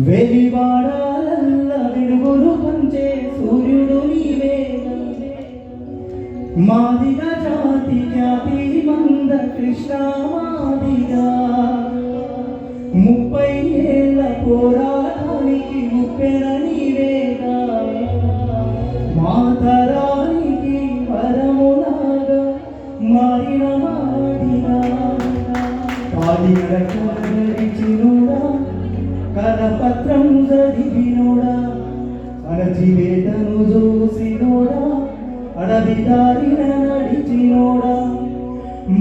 వెలివాడాలల్ల వెలుగులు పంచే సూర్యుడు నీవే మాదిగ జాతి ఖ్యాతి మంద కృష్ణ మాదిగా 30 ఏళ్ళ పోరాటానికి ముప్పెన నీవేగా మాతరానికి వరములాగా మారిన మాదిగా పాడినచినోడా కరపత్రం చదివినోడా అణచివేతను చూసినోడా అడవి దారిన నడిచినోడా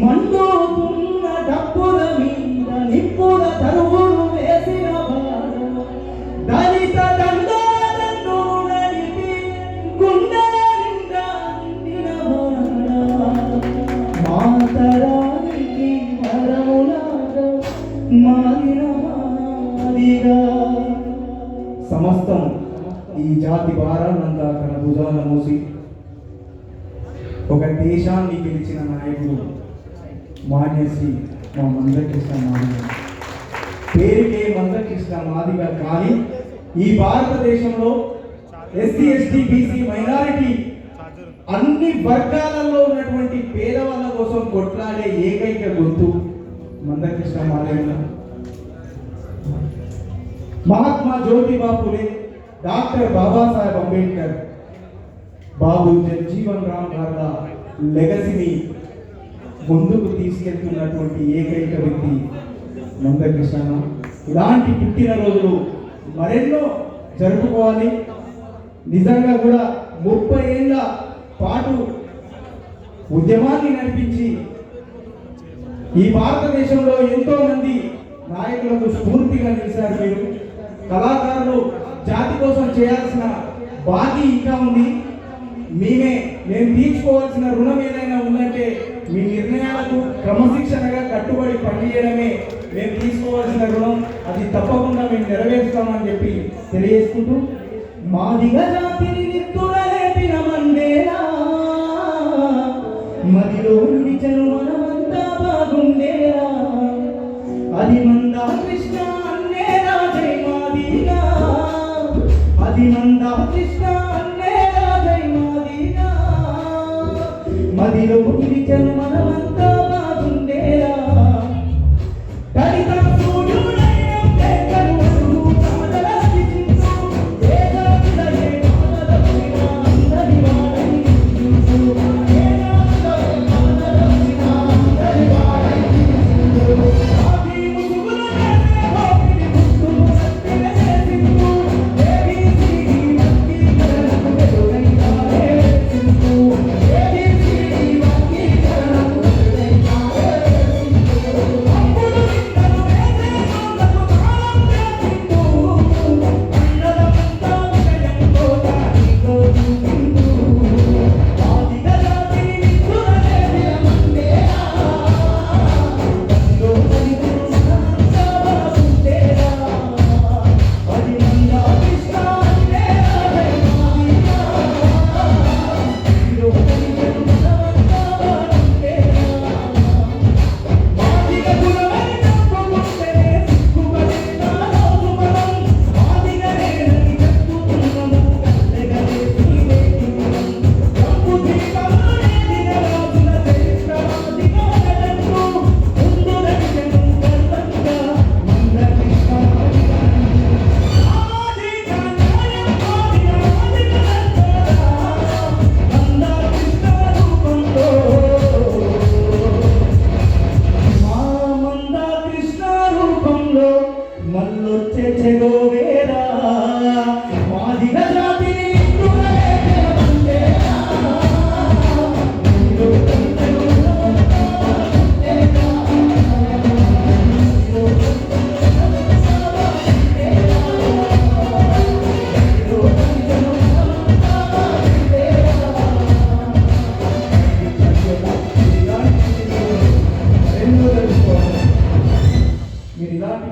మండుతున్న డప్పుల మీద నిప్పుల తరువును వేసిన వాడు దళిత దండాలను నడిపి గుండెల నిండా నిండిన వాడా మాతరానికి వరములాగా మారిన మాదిగా సమస్తం ఈ జాతి భారాన్నంతా తన భుజాన మోసి ఒక దేశాన్ని గెలిచిన నాయకుడు మాన్యశ్రీ మా మందకృష్ణ మాదిగ. పేరుకే మందకృష్ణ మాదిగ, కానీ ఈ భారతదేశంలో ఎస్సీ ఎస్టీ బీసీ మైనారిటీ అన్ని వర్గాలలో ఉన్నటువంటి పేదవాళ్ళ కోసం కొట్లాడే ఏకైక గొంతు మందకృష్ణ మాదిగ. మహాత్మా జ్యోతిబా ఫులే, డాక్టర్ బాబాసాహెబ్ అంబేద్కర్, బాబు జగజీవన్ రామ్ గారి లెగసీని ముందుకు తీసుకెళ్తున్నటువంటి ఏకైక వ్యక్తి మందకృష్ణ. ఇలాంటి పుట్టినరోజులు మరెన్నో జరుపుకోవాలి. నిజంగా కూడా 30 ఏళ్ళ పాటు ఉద్యమాన్ని నడిపించి ఈ భారతదేశంలో ఎంతో మంది నాయకులకు స్ఫూర్తిగా నిలిచారు. మీరు కళాకారులు జాతి కోసం చేయాల్సిన బాకీ ఇంకా ఉంది. నేను తీర్చుకోవాల్సిన రుణం ఏదైనా ఉందంటే మీ నిర్ణయాలకు క్రమశిక్షణగా కట్టుబడి పనిచేయడమే మేము తీసుకోవాల్సిన రుణం. అది తప్పకుండా మేము నెరవేరుస్తామని చెప్పి తెలియజేసుకుంటూ, మాదిగ జాతిని నిత్తురలేపిన మండేలా మదిలో నిలిచెను మనమంతా బాగుండేలా అది మందా కృష్ణ అన్నేరా జై మాదిగా అది మందా కృష్ణ అన్నేరా జై మాదిగా మదిలో నిలిచెను మనమంతా బాగుండేలా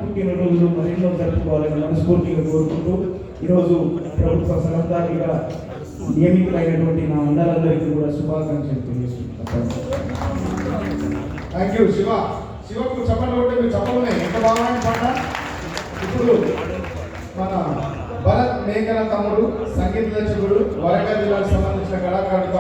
పుట్టినరోజులు మరెన్నో జరుపుకోవాలని మనస్ఫూర్తిగా కోరుకుంటూ ఈరోజు ప్రభుత్వ సలహాదారుగా నియమితులైనటువంటి నా అందరందరికీ కూడా శుభాకాంక్షలు తెలియజేస్తున్నాను. Thank you Shiva. శివకు చెప్పండి, మీరు చెప్పండి ఎంత బాగా పాట. ఇప్పుడు మన భరత్ మేఘన తమ్ముడు సంగీత దర్శకుడు వరంగల్ జిల్లాకు సంబంధించిన కళాకారుడు